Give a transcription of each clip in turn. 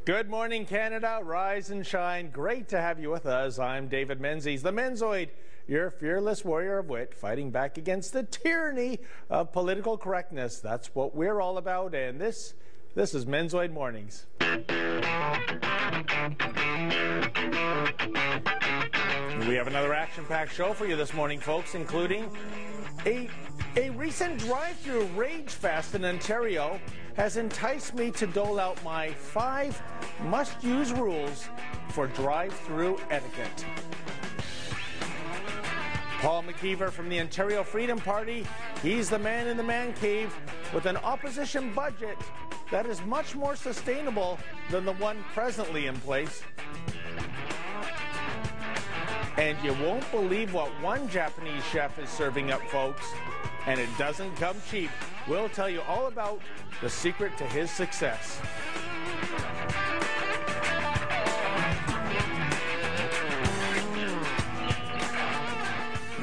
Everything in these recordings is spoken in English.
Good morning, Canada. Rise and shine. Great to have you with us. I'm David Menzies, the Menzoid, your fearless warrior of wit, fighting back against the tyranny of political correctness. That's what we're all about, and this is Menzoid Mornings. We have another action-packed show for you this morning, folks, including a recent drive-through rage fest in Ontario has enticed me to dole out my 5 must-use rules for drive-through etiquette. Paul McKeever from the Ontario Freedom Party, he's the man in the man cave with an opposition budget that is much more sustainable than the one presently in place. And you won't believe what one Japanese chef is serving up, folks. And it doesn't come cheap. We'll tell you all about the secret to his success.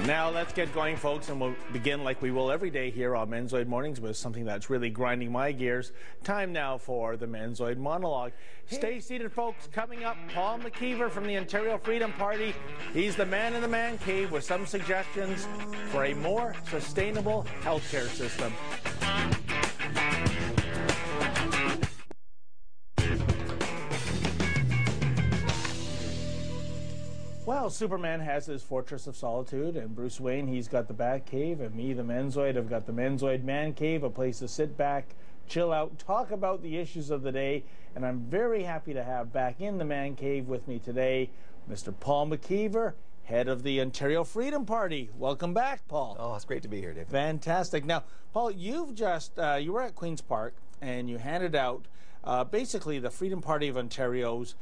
Now let's get going, folks, and we'll begin like we will every day here on Menzoid Mornings with something that's really grinding my gears. Time now for the Menzoid Monologue. Stay seated, folks. Coming up, Paul McKeever from the Ontario Freedom Party. He's the man in the man cave with some suggestions for a more sustainable healthcare system. Well, Superman has his fortress of solitude, and Bruce Wayne, he's got the Bat Cave, and me, the Menzoid, I've got the Menzoid Man Cave, a place to sit back, chill out, talk about the issues of the day, and I'm very happy to have back in the Man Cave with me today, Mr. Paul McKeever, head of the Ontario Freedom Party. Welcome back, Paul. Oh, it's great to be here, David. Fantastic. Now, Paul, you've just, you were at Queen's Park, and you handed out basically the Freedom Party of Ontario's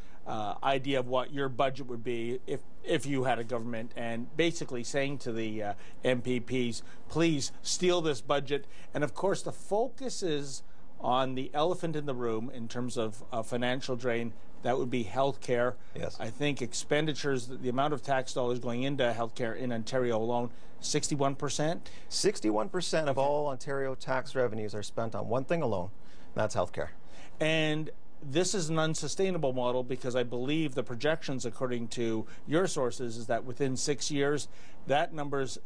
idea of what your budget would be if you had a government, and basically saying to the MPPs, please steal this budget. And of course, the focus is on the elephant in the room in terms of financial drain. That would be health care. Yes. I think expenditures, the amount of tax dollars going into health care in Ontario alone, 61%? 61% of all Ontario tax revenues are spent on one thing alone, and that's health care. And this is an unsustainable model because I believe the projections, according to your sources, is that within 6 years, that number's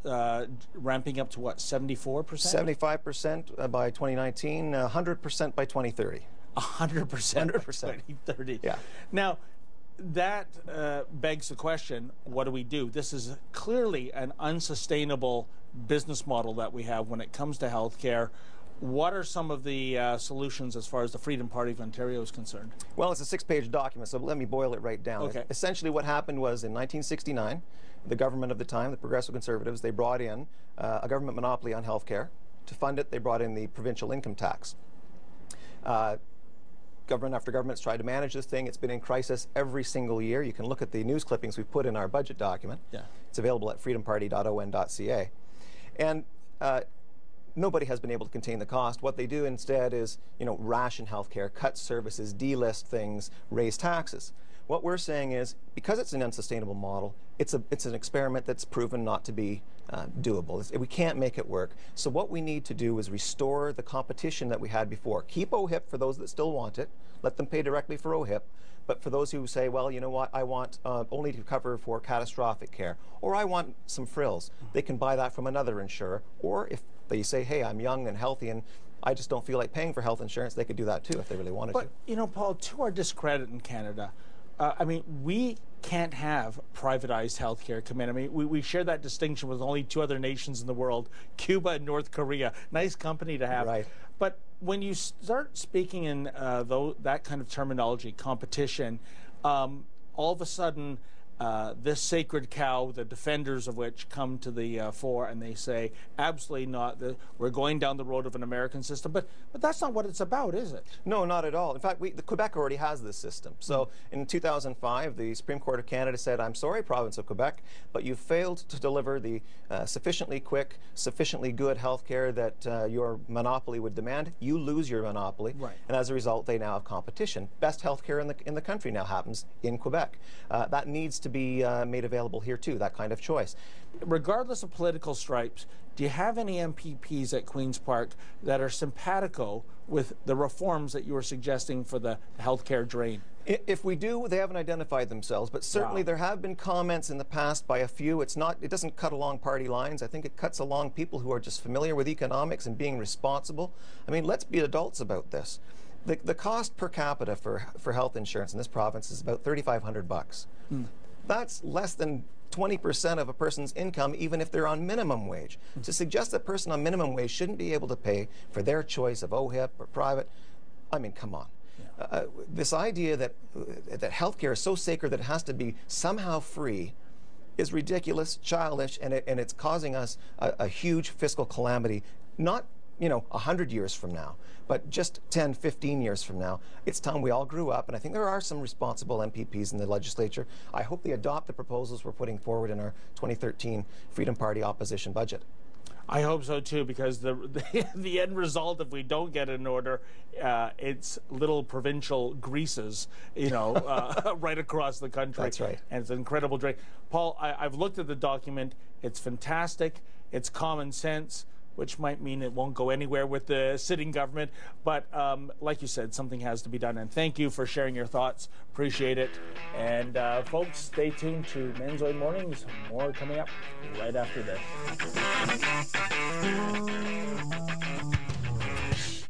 ramping up to what, 74%? 75% by 2019, 100% by 2030. 100% by 2030. Yeah. Now, that begs the question, what do we do? This is clearly an unsustainable business model that we have when it comes to health care. What are some of the solutions as far as the Freedom Party of Ontario is concerned? Well, it's a 6-page document, so let me boil it right down. Okay. Essentially what happened was in 1969, the government of the time, the Progressive Conservatives, they brought in a government monopoly on health care. To fund it, they brought in the provincial income tax. Government after government's tried to manage this thing. It's been in crisis every single year. You can look at the news clippings we've put in our budget document. Yeah. It's available at freedomparty.on.ca. And nobody has been able to contain the cost. What they do instead is, ration healthcare, cut services, delist things, raise taxes. What we're saying is, because it's an unsustainable model, it's an experiment that's proven not to be doable. We can't make it work. So what we need to do is restore the competition that we had before. Keep OHIP for those that still want it. Let them pay directly for OHIP. But for those who say, well, you know what, I want only to cover for catastrophic care, or I want some frills, they can buy that from another insurer. Or if they say, hey, I'm young and healthy and I just don't feel like paying for health insurance, they could do that too if they really wanted to. But, Paul, to our discredit in Canada, I mean, we can't have privatized healthcare come in. I mean, we share that distinction with only 2 other nations in the world, Cuba and North Korea. Nice company to have. Right. But when you start speaking in that kind of terminology, competition, all of a sudden, this sacred cow, the defenders of which come to the fore, and they say, absolutely not, we're going down the road of an American system. But that's not what it's about, is it? No, not at all. In fact, the Quebec already has this system. So in 2005, the Supreme Court of Canada said, I'm sorry, province of Quebec, but you failed to deliver the sufficiently quick, sufficiently good health care that your monopoly would demand. You lose your monopoly. Right. And as a result, they now have competition. Best health care in the country now happens in Quebec. That needs to be made available here too, that kind of choice. Regardless of political stripes, do you have any MPPs at Queen's Park that are simpatico with the reforms that you were suggesting for the healthcare drain? If we do, they haven't identified themselves, but certainly Wow. there have been comments in the past by a few. It doesn't cut along party lines. I think it cuts along people who are just familiar with economics and being responsible. I mean, let's be adults about this. The cost per capita for health insurance in this province is about $3,500. That's less than 20% of a person's income, even if they're on minimum wage. To suggest that a person on minimum wage shouldn't be able to pay for their choice of OHIP or private, I mean, come on. This idea that healthcare is so sacred that it has to be somehow free is ridiculous, childish, and it's causing us a huge fiscal calamity. Not 100 years from now, but just 10, 15 years from now. It's time we all grew up, and I think there are some responsible MPPs in the legislature. I hope they adopt the proposals we're putting forward in our 2013 Freedom Party opposition budget. I hope so too, because the end result, if we don't get an order, it's little provincial Greases, right across the country. That's right. And it's an incredible drink. Paul, I've looked at the document. It's fantastic. It's common sense, which might mean it won't go anywhere with the sitting government. But like you said, something has to be done. And thank you for sharing your thoughts. Appreciate it. And folks, stay tuned to Menzoid Mornings. More coming up right after this.